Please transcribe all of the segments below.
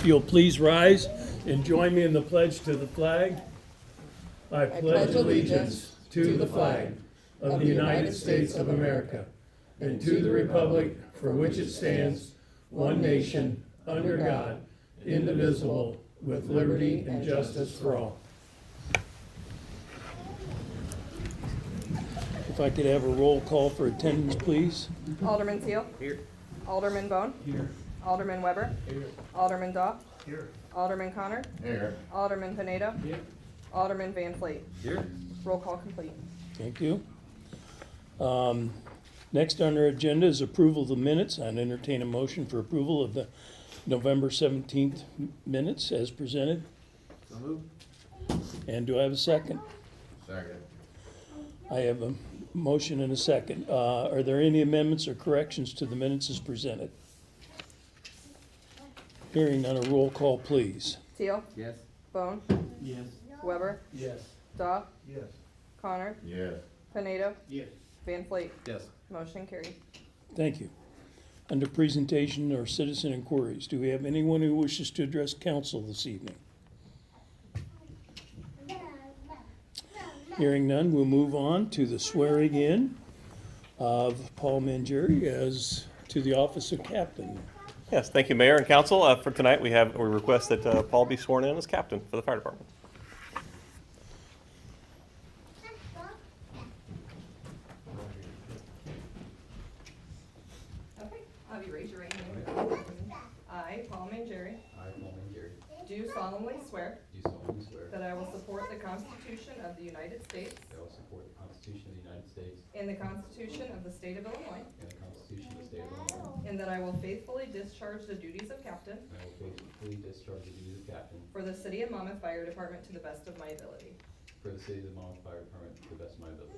If you'll please rise and join me in the pledge to the flag. I pledge allegiance to the flag of the United States of America and to the republic for which it stands, one nation, under God, indivisible, with liberty and justice for all. If I could have a roll call for attendance, please. Alderman Seal. Here. Alderman Bone. Here. Alderman Weber. Here. Alderman Daw. Here. Alderman Connor. Here. Alderman Pineda. Here. Alderman Van Fleet. Here. Roll call complete. Thank you. Next on our agenda is approval of the minutes. I'd entertain a motion for approval of the November 17th minutes as presented. So moved. And do I have a second? Second. I have a motion and a second. Are there any amendments or corrections to the minutes as presented? Hearing none, a roll call, please. Seal. Yes. Bone. Yes. Weber. Yes. Daw. Yes. Connor. Yes. Pineda. Yes. Van Fleet. Yes. Motion carried. Thank you. Under presentation or citizen inquiries, do we have anyone who wishes to address council this evening? Hearing none, we'll move on to the swearing in of Paul Mangieri as to the office of captain. Yes, thank you, Mayor and Council. For tonight, we request that Paul be sworn in as captain for the fire department. Okay. Have you raise your right hand? I, Paul Mangieri, I, Paul Mangieri, do solemnly swear do solemnly swear that I will support the Constitution of the United States that I will support the Constitution of the United States and the Constitution of the State of Illinois, and the Constitution of the State of Illinois, and that I will faithfully discharge the duties of captain and I will faithfully discharge the duties of captain for the City of Monmouth Fire Department to the best of my ability. for the City of the Monmouth Fire Department to the best of my ability.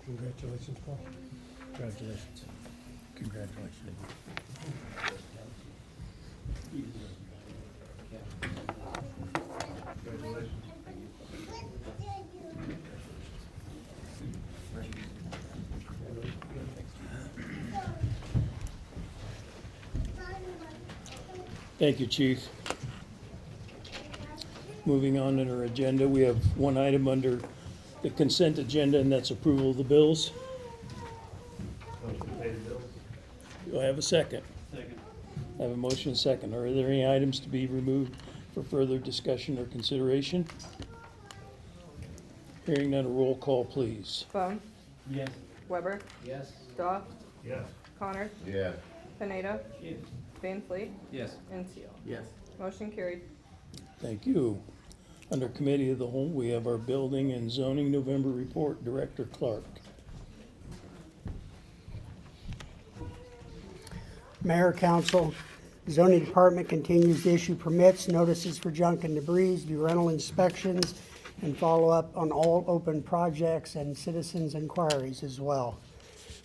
Congratulations, Paul. Congratulations. Congratulations. Thank you, Chief. Moving on in our agenda, we have one item under the consent agenda, and that's approval of the bills. Motion to pay the bills. Do I have a second? Second. I have a motion and a second. Are there any items to be removed for further discussion or consideration? Hearing none, a roll call, please. Bone. Yes. Weber. Yes. Daw. Yes. Connor. Yes. Pineda. Yes. Van Fleet. Yes. And Seal. Yes. Motion carried. Thank you. Under Committee of the Whole, we have our Building and Zoning November Report, Director Clark. Mayor, Council, Zoning Department continues to issue permits, notices for junk and debris, do rental inspections, and follow up on all open projects and citizens' inquiries as well.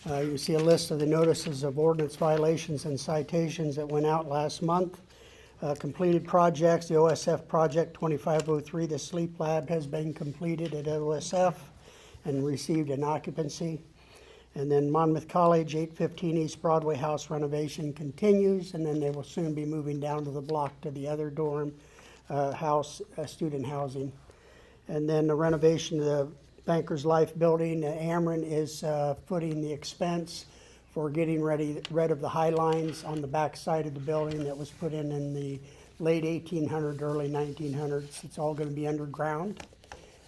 You can see a list of the notices of ordinance violations and citations that went out last month. Completed projects, the OSF project 2503, the sleep lab has been completed at OSF and received an occupancy. And then Monmouth College, 815 East Broadway House renovation continues, and then they will soon be moving down to the block to the other dorm house, student housing. And then the renovation of the Bankers Life building, Ameren is footing the expense for getting rid of the high lines on the back side of the building that was put in the late 1800s, early 1900s. It's all going to be underground,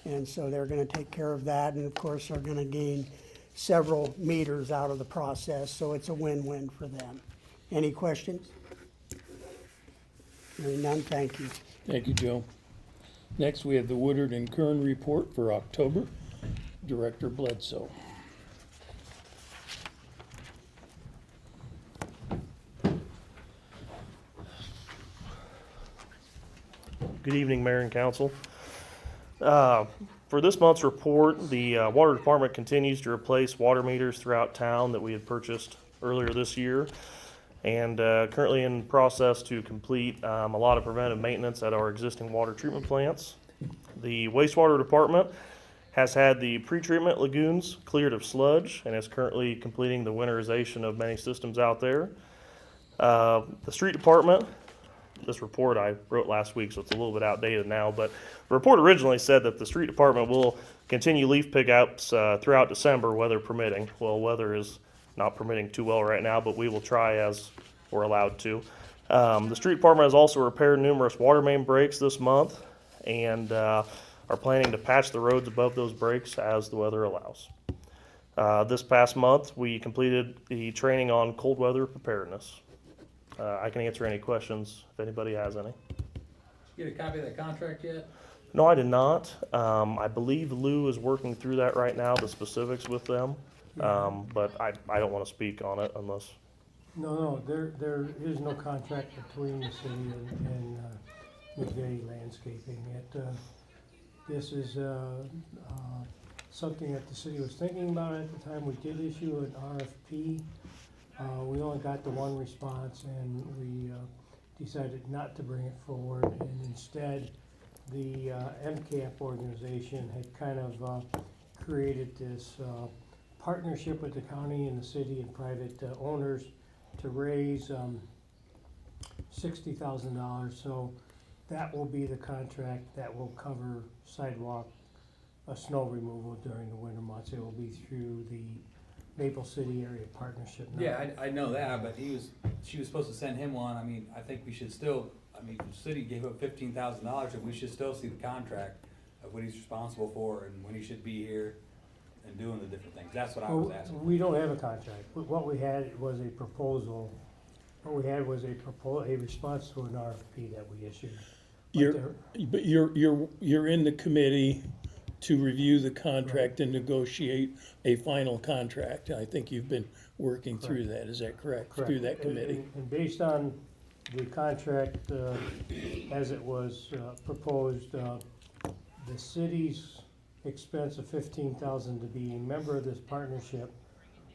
and so they're going to take care of that, and of course they're going to gain several meters out of the process, so it's a win-win for them. Any questions? Hearing none, thank you. Thank you, Joe. Next, we have the Woodard and Kern report for October. Director Bledsoe. Good evening, Mayor and Council. For this month's report, the Water Department continues to replace water meters throughout town that we had purchased earlier this year, and currently in process to complete a lot of preventive maintenance at our existing water treatment plants. The wastewater department has had the pretreatment lagoons cleared of sludge and is currently completing the winterization of many systems out there. The street department, this report I wrote last week, so it's a little bit outdated now, but the report originally said that the street department will continue leaf pickups throughout December, weather permitting. Well, weather is not permitting too well right now, but we will try as we're allowed to. The street department has also repaired numerous water main breaks this month, and are planning to patch the roads above those breaks as the weather allows. This past month, we completed the training on cold weather preparedness. I can answer any questions if anybody has any. Get a copy of that contract yet? No, I did not. I believe Lou is working through that right now, the specifics with them. But I don't want to speak on it unless. No, there is no contract between the city and McVeigh Landscaping. This is something that the city was thinking about at the time. We did issue an RFP. We only got the one response, and we decided not to bring it forward, and instead the MCAP organization had kind of created this partnership with the county and the city and private owners to raise $60,000. So that will be the contract that will cover sidewalk snow removal during the winter months. It will be through the Maple City Area Partnership. Yeah, I know that, but she was supposed to send him one. I mean, I think we should still, the city gave up $15,000, and we should still see the contract of what he's responsible for and when he should be here and doing the different things. That's what I was asking. We don't have a contract. What we had was a proposal. What we had was a response to an RFP that we issued. But you're in the committee to review the contract and negotiate a final contract. I think you've been working through that, is that correct? Correct. Through that committee? And based on the contract as it was proposed, the city's expense of $15,000 to be a member of this partnership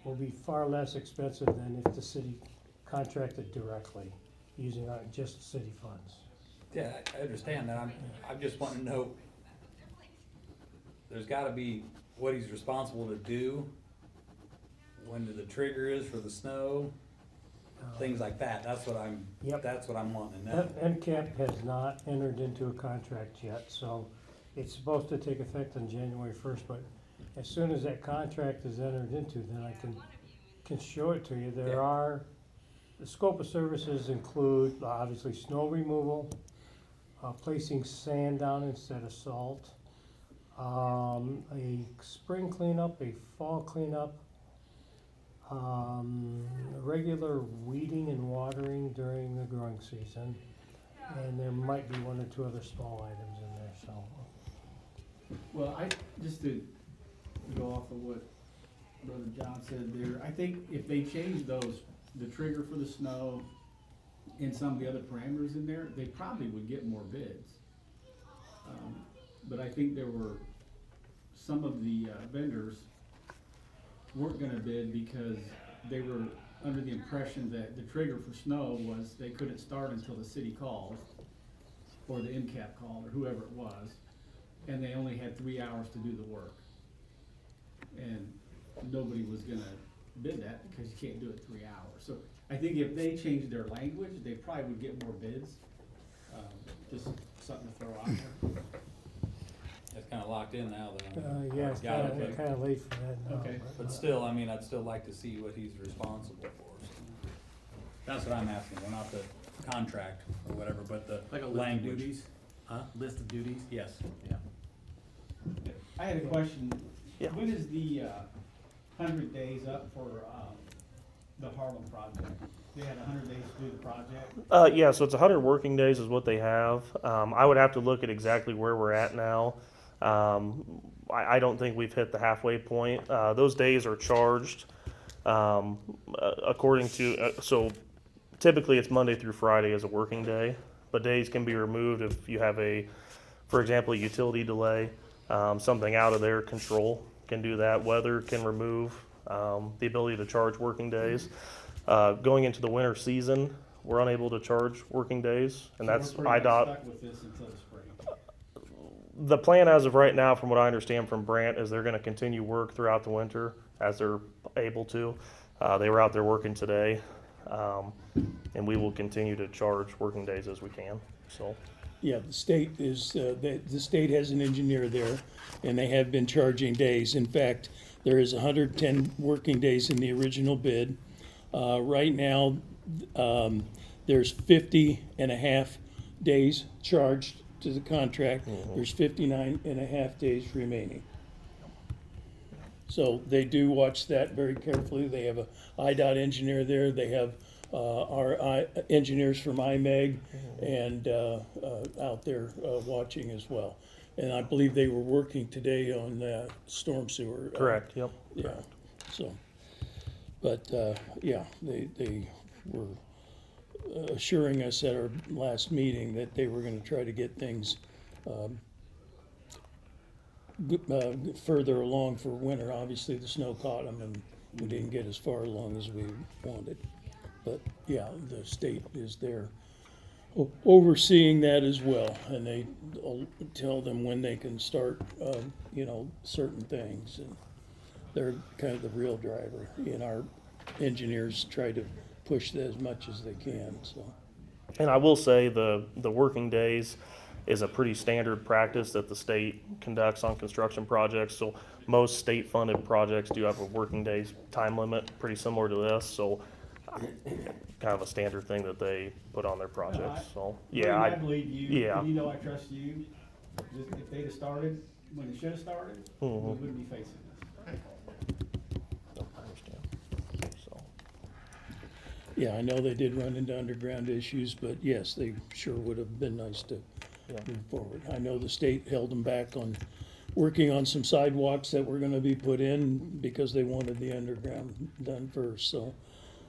will be far less expensive than if the city contracted directly using just city funds. Yeah, I understand that. I'm just wanting to know, there's gotta be what he's responsible to do, when the trigger is for the snow, things like that. That's what I'm wanting to know. MCAP has not entered into a contract yet, so it's supposed to take effect on January 1st, but as soon as that contract is entered into, then I can show it to you. The scope of services include, obviously, snow removal, placing sand down instead of salt, a spring cleanup, a fall cleanup, regular weeding and watering during the growing season, and there might be one or two other small items in there, so. Well, just to go off of what Brother John said there, I think if they change the trigger for the snow and some of the other parameters in there, they probably would get more bids. But I think there were some of the vendors weren't gonna bid because they were under the impression that the trigger for snow was they couldn't start until the city called, or the MCAP called, or whoever it was, and they only had 3 hours to do the work. And nobody was gonna bid that because you can't do it 3 hours. So I think if they changed their language, they probably would get more bids. Just something to throw out there. It's kinda locked in now, though. Yeah, it's Got it. kinda late for that now. Okay. But still, I'd still like to see what he's responsible for. So that's what I'm asking. Well, not the contract or whatever, but the Like a list language. of duties? Huh? List of duties? Yes. Yeah. I had a question. Yeah. When is the 100 days up for the Harlem project? They had 100 days to do the project. Yeah, so it's 100 working days is what they have. I would have to look at exactly where we're at now. I don't think we've hit the halfway point. Those days are charged according to, so typically it's Monday through Friday as a working day, but days can be removed if you have for example, a utility delay, something out of their control can do that. Weather can remove the ability to charge working days. Going into the winter season, we're unable to charge working days, and So that's we're pretty much IDOT. stuck with this until the spring. The plan as of right now, from what I understand from Brant, is they're gonna continue work throughout the winter as they're able to. They were out there working today, and we will continue to charge working days as we can, so. Yeah, the state is, the state has an engineer there, and they have been charging days. In fact, there is 110 working days in the original bid. Right now, there's 50 and a half days charged to the contract. There's 59 and a half days remaining. So they do watch that very carefully. They have a IDOT engineer there. They have our engineers from IMEG and out there watching as well. And I believe they were working today on storm sewer. Correct, yep. Yeah, so, but, yeah, they were assuring us at our last meeting that they were gonna try to get things further along for winter. Obviously, the snow caught them and we didn't get as far along as we wanted. But, yeah, the state is there overseeing that as well, and they tell them when they can start, certain things. And they're kind of the real driver, and our engineers try to push that as much as they can, so. And I will say the working days is a pretty standard practice that the state conducts on construction projects. So most state-funded projects do have a working days time limit, pretty similar to this. So kind of a standard thing that they put on their projects. So yeah, I believe you. yeah. And you know I trust you. Just if they'd have started when they should have started, we wouldn't be facing this. I understand. So. Yeah, I know they did run into underground issues, but yes, they sure would have been nice to move forward. I know the state held them back on working on some sidewalks that were gonna be put in because they wanted the underground done first, so.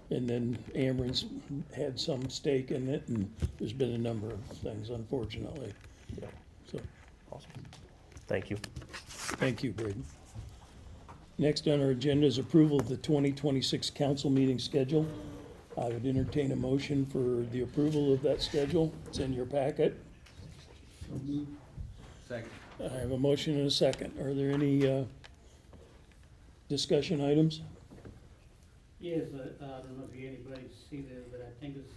And then Ameren's had some stake in it, and there's been a number of things, unfortunately. Yeah. So, Awesome. Thank you. thank you, Braden. Next on our agenda is approval of the 2026 council meeting schedule. I would entertain a motion for the approval of that schedule. It's in your packet. Second. I have a motion and a second. Are there any discussion items? Yes, I don't know if anybody see this, but I think it's,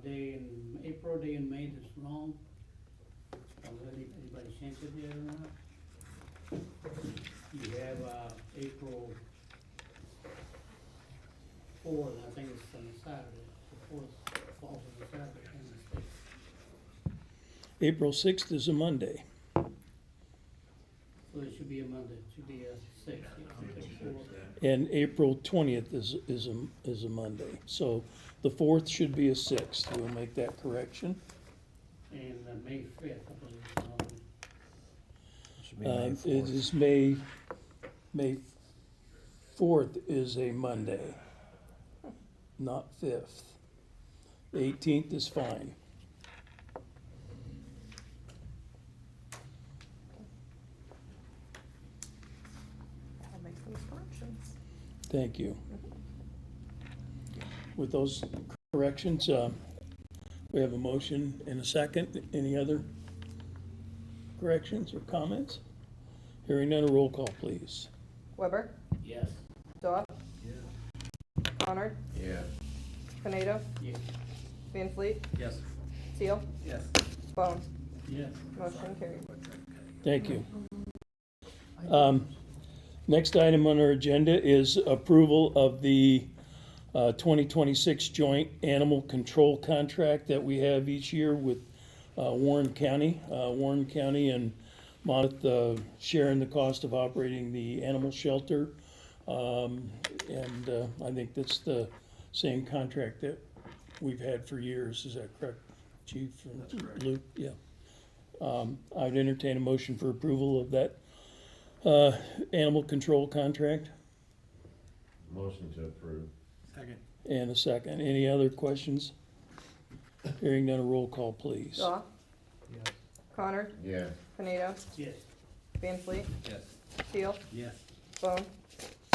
day in April, day in May that's wrong. Has anybody changed it yet or not? You have, April 4th, I think it's on a Saturday, the 4th falls on a Saturday in the state. April 6th is a Monday. So it should be a Monday, it should be a 6th, yeah, 4th. And April 20th is a Monday. So the 4th should be a 6th. We'll make that correction. And May 5th, I believe. It is May 4th is a Monday, not 5th. The 18th is fine. I'll make those corrections. Thank you. With those corrections, we have a motion and a second. Any other corrections or comments? Hearing none, a roll call, please. Weber, Yes. Dodd, Connor, Yeah. Pineda, Yes. Van Fleet, Yes. Teal, Yes. Bone. Yes. Motion carried. Thank you. Next item on our agenda is approval of the 2026 joint animal control contract that we have each year with Warren County. Warren County and Monmouth sharing the cost of operating the animal shelter. And I think that's the same contract that we've had for years. Is that correct, Chief? That's correct. Luke, yeah. I'd entertain a motion for approval of that animal control contract. Motion to approve. Second. And a second. Any other questions? Hearing none, a roll call, please. Daw, Yes. Connor, Yes. Pineda, Yes. Van Fleet, Yes. Teal, Yes. Bone,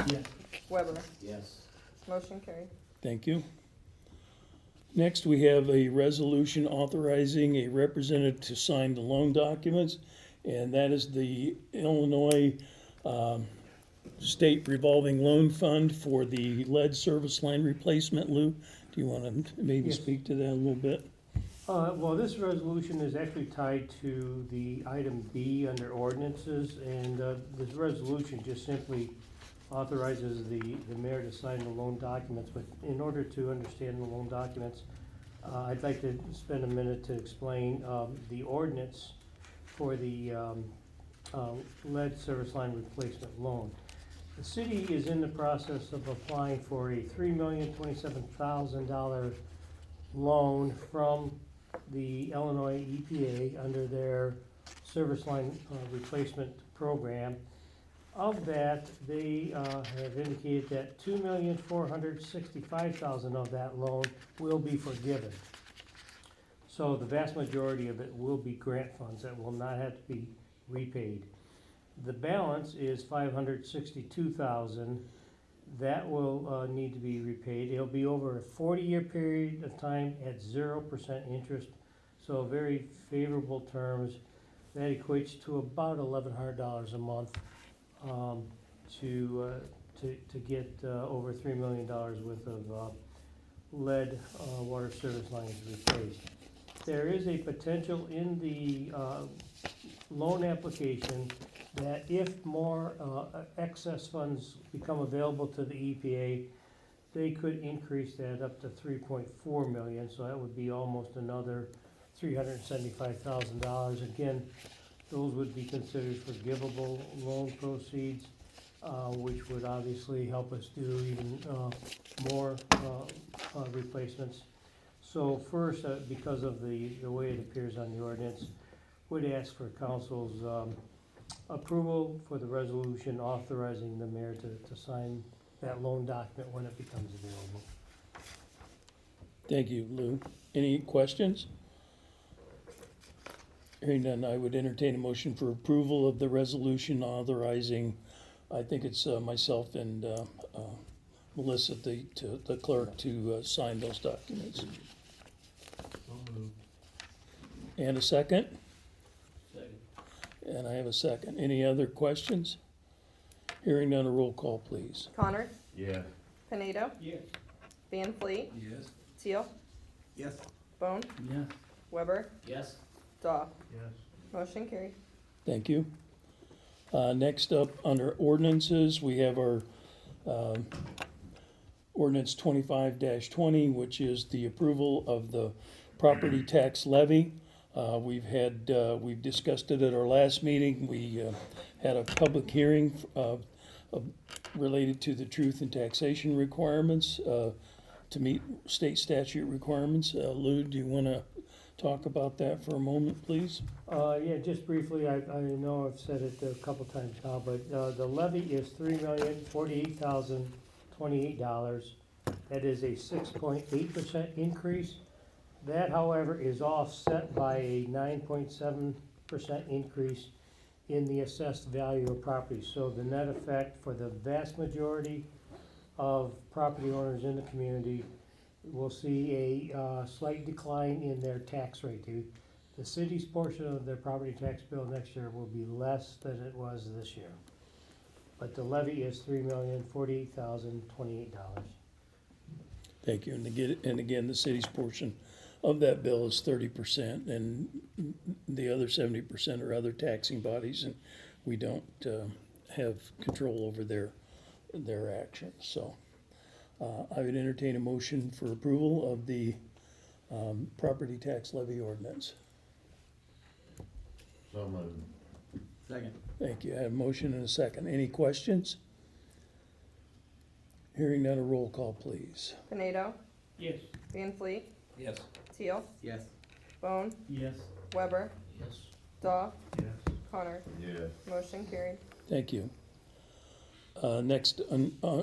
Yes. Weber. Yes. Motion carried. Thank you. Next, we have a resolution authorizing a representative to sign the loan documents, and that is the Illinois State Revolving Loan Fund for the lead service line replacement. Lou, do you want to maybe Yes. speak to that a little bit? Well, this resolution is actually tied to the item B under ordinances, and this resolution just simply authorizes the mayor to sign the loan documents. But in order to understand the loan documents, I'd like to spend a minute to explain the ordinance for the lead service line replacement loan. The city is in the process of applying for a $3,027,000 loan from the Illinois EPA under their service line replacement program. Of that, they have indicated that $2,465,000 of that loan will be forgiven. So the vast majority of it will be grant funds that will not have to be repaid. The balance is $562,000. That will need to be repaid. It'll be over a 40-year period of time at 0% interest, so very favorable terms. That equates to about $1,100 a month to get over $3 million worth of lead water service lines replaced. There is a potential in the loan application that if more excess funds become available to the EPA, they could increase that up to $3.4 million, so that would be almost another $375,000. Again, those would be considered forgivable loan proceeds, which would obviously help us do even more replacements. So first, because of the way it appears on the ordinance, would ask for council's approval for the resolution authorizing the mayor to sign that loan document when it becomes available. Thank you, Lou. Any questions? Hearing none, I would entertain a motion for approval of the resolution authorizing, I think it's myself and Melissa, the clerk, to sign those documents. And a second? Second. And I have a second. Any other questions? Hearing none, a roll call, please. Connor, Yes. Pineda, Yes. Van Fleet, Yes. Teal, Yes. Bone, Yes. Weber, Yes. Daw. Yes. Motion carried. Thank you. Next up, under ordinances, we have our ordinance 25-20, which is the approval of the property tax levy. We've discussed it at our last meeting. We had a public hearing related to the truth and taxation requirements to meet state statute requirements. Lou, do you want to talk about that for a moment, please? Yeah, just briefly, I know I've said it a couple times now, but the levy is $3,048,028. That is a 6.8% increase. That, however, is offset by a 9.7% increase in the assessed value of property. So the net effect for the vast majority of property owners in the community will see a slight decline in their tax rate. The city's portion of their property tax bill next year will be less than it was this year. But the levy is $3,048,028. Thank you. And again, the city's portion of that bill is 30%, and the other 70% are other taxing bodies, and we don't have control over their actions. So I would entertain a motion for approval of the property tax levy ordinance. So moved. Second. Thank you. I have a motion and a second. Any questions? Hearing none, a roll call, please. Pineda, Yes. Van Fleet, Yes. Teal, Yes. Bone, Yes. Weber, Yes. Daw, Yes. Connor. Yes. Motion carried. Thank you. Next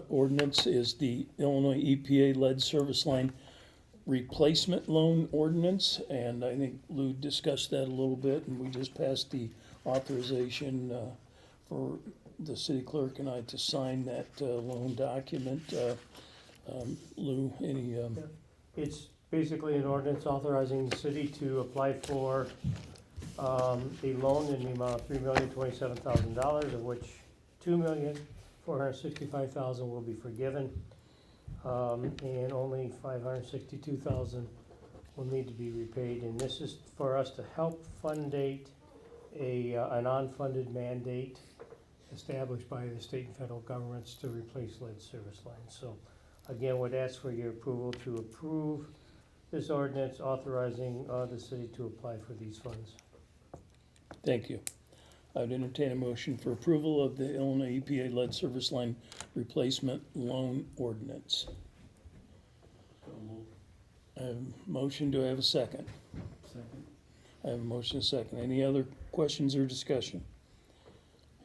ordinance is the Illinois EPA lead service line replacement loan ordinance, and I think Lou discussed that a little bit, and we just passed the authorization for the city clerk and I to sign that loan document. Lou, any, It's basically an ordinance authorizing the city to apply for a loan in the amount of $3,027,000, of which $2,465,000 will be forgiven, and only $562,000 will need to be repaid. And this is for us to help fundate an unfunded mandate established by the state and federal governments to replace lead service lines. So again, would ask for your approval to approve this ordinance authorizing the city to apply for these funds. thank you. I would entertain a motion for approval of the Illinois EPA lead service line replacement loan ordinance. I have a motion, do I have a second? Second. I have a motion, and a second. Any other questions or discussion?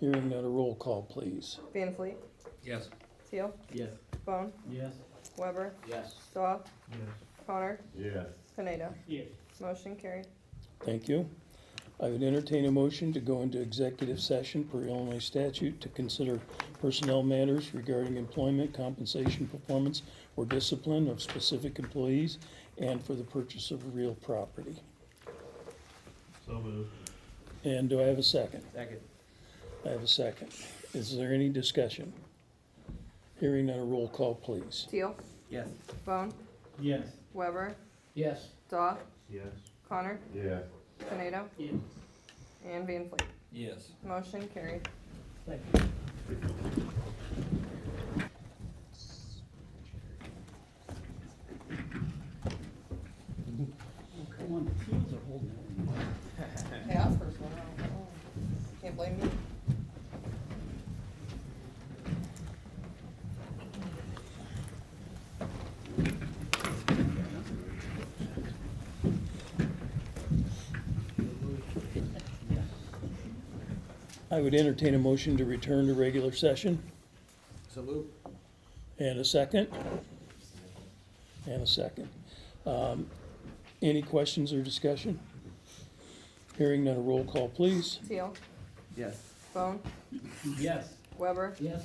Hearing none, a roll call, please. Van Fleet, Yes. Teal, Yes. Bone, Yes. Weber, Yes. Daw, Yes. Connor. Yes. Pineda. Yes. Motion carried. Thank you. I would entertain a motion to go into executive session per Illinois statute to consider personnel matters regarding employment, compensation, performance, or discipline of specific employees and for the purchase of real property. So moved. And do I have a second? Second. I have a second. Is there any discussion? Hearing none, a roll call, please. Teal, Yes. Bone, Yes. Weber, Yes. Daw, Yes. Connor, Yes. Pineda, Yes. and Van Fleet. Yes. Motion carried. Thank you. Come on, the fields are holding it. Hey, I was first one. Can't blame me. I would entertain a motion to return to regular session. Salute. And a second? And a second. Any questions or discussion? Hearing none, a roll call, please. Teal, Yes. Bone, Yes. Weber, Yes.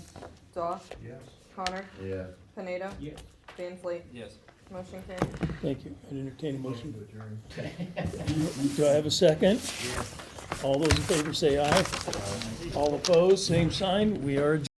Daw, Yes. Connor, Yes. Pineda, Yes. Van Fleet. Yes. Motion carried. Thank you. I'd entertain a motion. To adjourn. Do I have a second? All those in favor say aye. All opposed, same sign. We are adjourned.